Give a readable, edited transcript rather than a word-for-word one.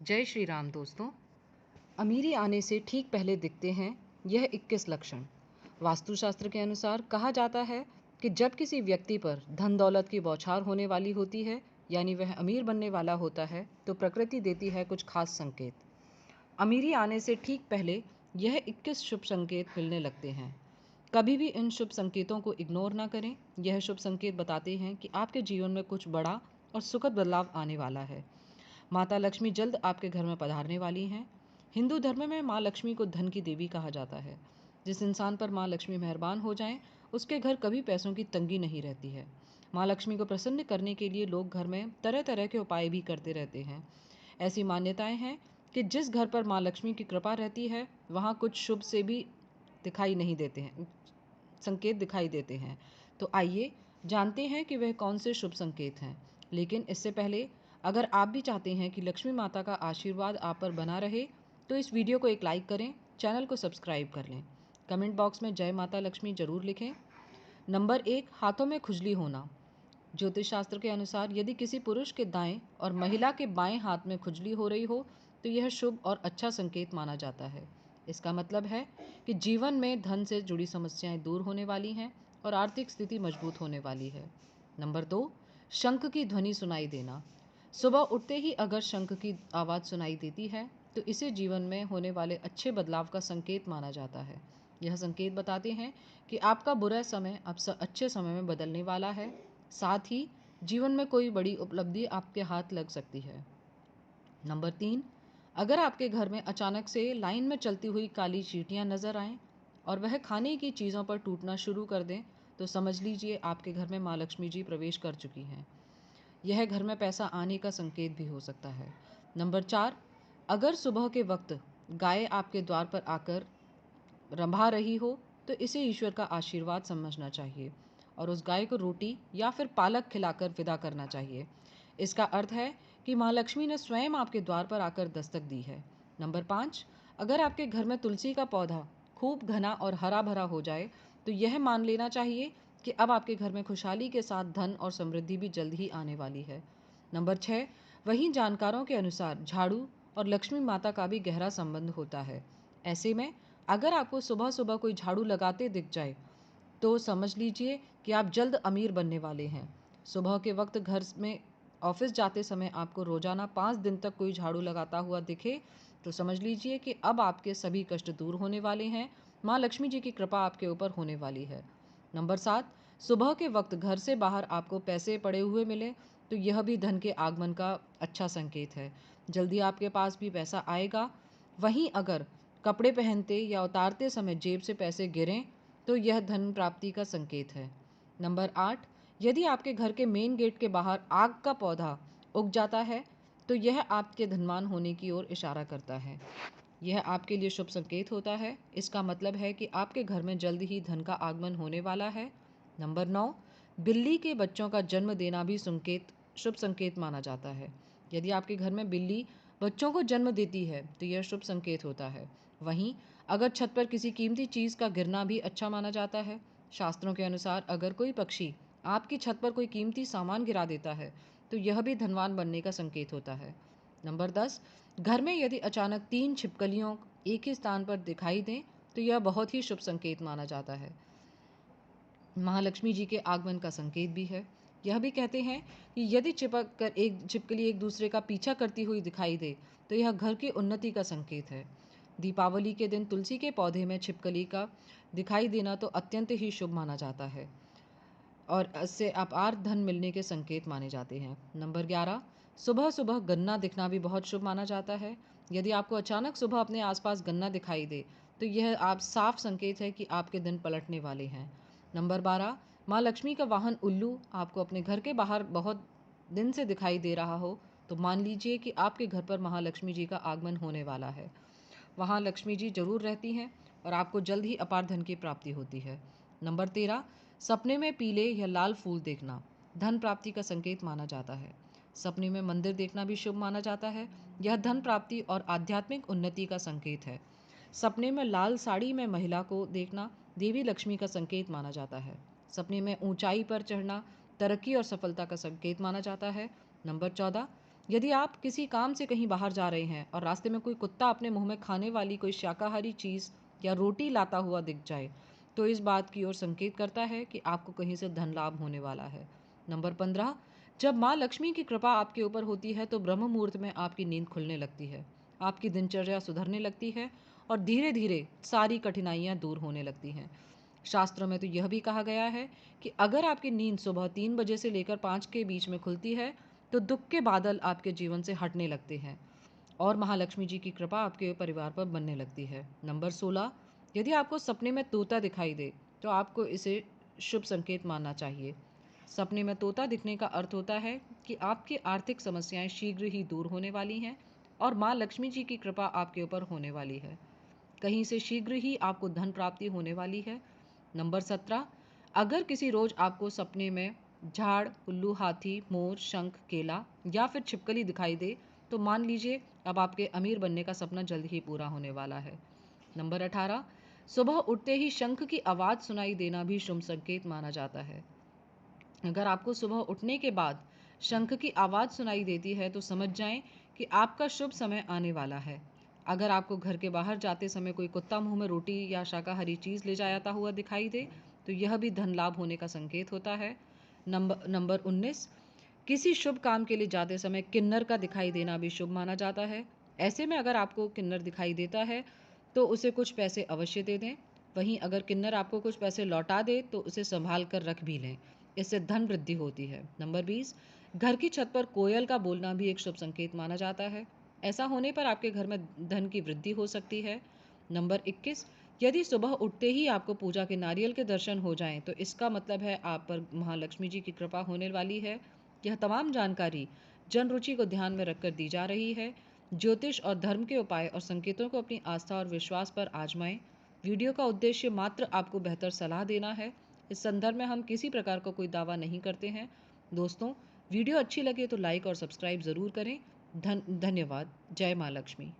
जय श्री राम दोस्तों। अमीरी आने से ठीक पहले दिखते हैं यह 21 लक्षण। वास्तुशास्त्र के अनुसार कहा जाता है कि जब किसी व्यक्ति पर धन दौलत की बौछार होने वाली होती है, यानी वह अमीर बनने वाला होता है, तो प्रकृति देती है कुछ खास संकेत। अमीरी आने से ठीक पहले यह 21 शुभ संकेत मिलने लगते हैं। कभी भी इन शुभ संकेतों को इग्नोर ना करें। यह शुभ संकेत बताते हैं कि आपके जीवन में कुछ बड़ा और सुखद बदलाव आने वाला है। माता लक्ष्मी जल्द आपके घर में पधारने वाली हैं। हिंदू धर्म में माँ लक्ष्मी को धन की देवी कहा जाता है। जिस इंसान पर माँ लक्ष्मी मेहरबान हो जाएं, उसके घर कभी पैसों की तंगी नहीं रहती है। माँ लक्ष्मी को प्रसन्न करने के लिए लोग घर में तरह तरह के उपाय भी करते रहते हैं। ऐसी मान्यताएं हैं कि जिस घर पर माँ लक्ष्मी की कृपा रहती है, वहाँ कुछ शुभ से भी दिखाई नहीं देते हैं, संकेत दिखाई देते हैं। तो आइए जानते हैं कि वह कौन से शुभ संकेत हैं। लेकिन इससे पहले, अगर आप भी चाहते हैं कि लक्ष्मी माता का आशीर्वाद आप पर बना रहे, तो इस वीडियो को एक लाइक करें, चैनल को सब्सक्राइब कर लें। कमेंट बॉक्स में जय माता लक्ष्मी जरूर लिखें। नंबर 1, हाथों में खुजली होना। ज्योतिष शास्त्र के अनुसार यदि किसी पुरुष के दाएं और महिला के बाएं हाथ में खुजली हो रही हो, तो यह शुभ और अच्छा संकेत माना जाता है। इसका मतलब है कि जीवन में धन से जुड़ी समस्याएं दूर होने वाली हैं और आर्थिक स्थिति मजबूत होने वाली है। नंबर 2, शंख की ध्वनि सुनाई देना। सुबह उठते ही अगर शंख की आवाज़ सुनाई देती है, तो इसे जीवन में होने वाले अच्छे बदलाव का संकेत माना जाता है। यह संकेत बताते हैं कि आपका बुरा समय अब अच्छे समय में बदलने वाला है। साथ ही जीवन में कोई बड़ी उपलब्धि आपके हाथ लग सकती है। नंबर 3, अगर आपके घर में अचानक से लाइन में चलती हुई काली चींटियां नजर आएं और वह खाने की चीज़ों पर टूटना शुरू कर दें, तो समझ लीजिए आपके घर में माँ लक्ष्मी जी प्रवेश कर चुकी हैं। यह घर में पैसा आने का संकेत भी हो सकता है। नंबर 4, अगर सुबह के वक्त गाय आपके द्वार पर आकर रंभा रही हो, तो इसे ईश्वर का आशीर्वाद समझना चाहिए और उस गाय को रोटी या फिर पालक खिलाकर विदा करना चाहिए। इसका अर्थ है कि माँ लक्ष्मी ने स्वयं आपके द्वार पर आकर दस्तक दी है। नंबर 5, अगर आपके घर में तुलसी का पौधा खूब घना और हरा भरा हो जाए, तो यह मान लेना चाहिए कि अब आपके घर में खुशहाली के साथ धन और समृद्धि भी जल्द ही आने वाली है। नंबर 6, वहीं जानकारों के अनुसार झाड़ू और लक्ष्मी माता का भी गहरा संबंध होता है। ऐसे में अगर आपको सुबह सुबह कोई झाड़ू लगाते दिख जाए, तो समझ लीजिए कि आप जल्द अमीर बनने वाले हैं। सुबह के वक्त घर में ऑफिस जाते समय आपको रोजाना 5 दिन तक कोई झाड़ू लगाता हुआ दिखे, तो समझ लीजिए कि अब आपके सभी कष्ट दूर होने वाले हैं। माँ लक्ष्मी जी की कृपा आपके ऊपर होने वाली है। नंबर 7, सुबह के वक्त घर से बाहर आपको पैसे पड़े हुए मिले, तो यह भी धन के आगमन का अच्छा संकेत है। जल्दी आपके पास भी पैसा आएगा। वहीं अगर कपड़े पहनते या उतारते समय जेब से पैसे गिरें, तो यह धन प्राप्ति का संकेत है। नंबर 8, यदि आपके घर के मेन गेट के बाहर आग का पौधा उग जाता है, तो यह आपके धनवान होने की ओर इशारा करता है। यह आपके लिए शुभ संकेत होता है। इसका मतलब है कि आपके घर में जल्द ही धन का आगमन होने वाला है। नंबर 9, बिल्ली के बच्चों का जन्म देना भी शुभ संकेत माना जाता है। यदि आपके घर में बिल्ली बच्चों को जन्म देती है, तो यह शुभ संकेत होता है। वहीं अगर छत पर किसी कीमती चीज़ का गिरना भी अच्छा माना जाता है। शास्त्रों के अनुसार अगर कोई पक्षी आपकी छत पर कोई कीमती सामान गिरा देता है, तो यह भी धनवान बनने का संकेत होता है। नंबर 10, घर में यदि अचानक 3 छिपकलियों एक ही स्थान पर दिखाई दें, तो यह बहुत ही शुभ संकेत माना जाता है। महालक्ष्मी जी के आगमन का संकेत भी है। यह भी कहते हैं कि यदि चिपक कर एक छिपकली एक दूसरे का पीछा करती हुई दिखाई दे, तो यह घर की उन्नति का संकेत है। दीपावली के दिन तुलसी के पौधे में छिपकली का दिखाई देना तो अत्यंत ही शुभ माना जाता है और इससे अपार धन मिलने के संकेत माने जाते हैं। नंबर 11, सुबह सुबह गन्ना दिखना भी बहुत शुभ माना जाता है। यदि आपको अचानक सुबह अपने आसपास गन्ना दिखाई दे, तो यह आप साफ संकेत है कि आपके दिन पलटने वाले हैं। नंबर 12, माँ लक्ष्मी का वाहन उल्लू आपको अपने घर के बाहर बहुत दिन से दिखाई दे रहा हो, तो मान लीजिए कि आपके घर पर महालक्ष्मी जी का आगमन होने वाला है। वहाँ लक्ष्मी जी जरूर रहती हैं और आपको जल्द ही अपार धन की प्राप्ति होती है। नंबर 13, सपने में पीले या लाल फूल देखना धन प्राप्ति का संकेत माना जाता है। सपने में मंदिर देखना भी शुभ माना जाता है। यह धन प्राप्ति और आध्यात्मिक उन्नति का संकेत है। सपने में लाल साड़ी में महिला को देखना देवी लक्ष्मी का संकेत माना जाता है। सपने में ऊंचाई पर चढ़ना तरक्की और सफलता का संकेत माना जाता है। नंबर 14, यदि आप किसी काम से कहीं बाहर जा रहे हैं और रास्ते में कोई कुत्ता अपने मुंह में खाने वाली कोई शाकाहारी चीज़ या रोटी लाता हुआ दिख जाए, तो इस बात की ओर संकेत करता है कि आपको कहीं से धन लाभ होने वाला है। नंबर 15, जब माँ लक्ष्मी की कृपा आपके ऊपर होती है तो ब्रह्म मुहूर्त में आपकी नींद खुलने लगती है, आपकी दिनचर्या सुधरने लगती है और धीरे धीरे सारी कठिनाइयाँ दूर होने लगती हैं। शास्त्रों में तो यह भी कहा गया है कि अगर आपकी नींद सुबह 3 बजे से लेकर 5 के बीच में खुलती है तो दुख के बादल आपके जीवन से हटने लगते हैं और महालक्ष्मी जी की कृपा आपके परिवार पर बनने लगती है। नंबर 16, यदि आपको सपने में तोता दिखाई दे तो आपको इसे शुभ संकेत मानना चाहिए। सपने में तोता दिखने का अर्थ होता है कि आपकी आर्थिक समस्याएं शीघ्र ही दूर होने वाली हैं और माँ लक्ष्मी जी की कृपा आपके ऊपर होने वाली है। कहीं से शीघ्र ही आपको धन प्राप्ति होने वाली है। नंबर 17, अगर किसी रोज आपको सपने में झाड़, उल्लू, हाथी, मोर, शंख, केला या फिर छिपकली दिखाई दे तो मान लीजिए अब आपके अमीर बनने का सपना जल्द ही पूरा होने वाला है। नंबर 18, सुबह उठते ही शंख की आवाज सुनाई देना भी शुभ संकेत माना जाता है। अगर आपको सुबह उठने के बाद शंख की आवाज सुनाई देती है तो समझ जाएं कि आपका शुभ समय आने वाला है। अगर आपको घर के बाहर जाते समय कोई कुत्ता मुंह में रोटी या शाकाहारी चीज ले जाता हुआ दिखाई दे तो यह भी धन लाभ होने का संकेत होता है। नंबर 19, किसी शुभ काम के लिए जाते समय किन्नर का दिखाई देना भी शुभ माना जाता है। ऐसे में अगर आपको किन्नर दिखाई देता है तो उसे कुछ पैसे अवश्य दे दें। वहीं अगर किन्नर आपको कुछ पैसे लौटा दे तो उसे संभाल कर रख भी लें, इससे धन वृद्धि होती है। नंबर 20, घर की छत पर कोयल का बोलना भी एक शुभ संकेत माना जाता है। ऐसा होने पर आपके घर में धन की वृद्धि हो सकती है। नंबर 21, यदि सुबह उठते ही आपको पूजा के नारियल के दर्शन हो जाएं तो इसका मतलब है आप पर महालक्ष्मी जी की कृपा होने वाली है। यह तमाम जानकारी जन रुचि को ध्यान में रखकर दी जा रही है। ज्योतिष और धर्म के उपाय और संकेतों को अपनी आस्था और विश्वास पर आजमाएं। वीडियो का उद्देश्य मात्र आपको बेहतर सलाह देना है। इस संदर्भ में हम किसी प्रकार का कोई दावा नहीं करते हैं। दोस्तों, वीडियो अच्छी लगे तो लाइक और सब्सक्राइब ज़रूर करें। धन्यवाद। जय माँ लक्ष्मी।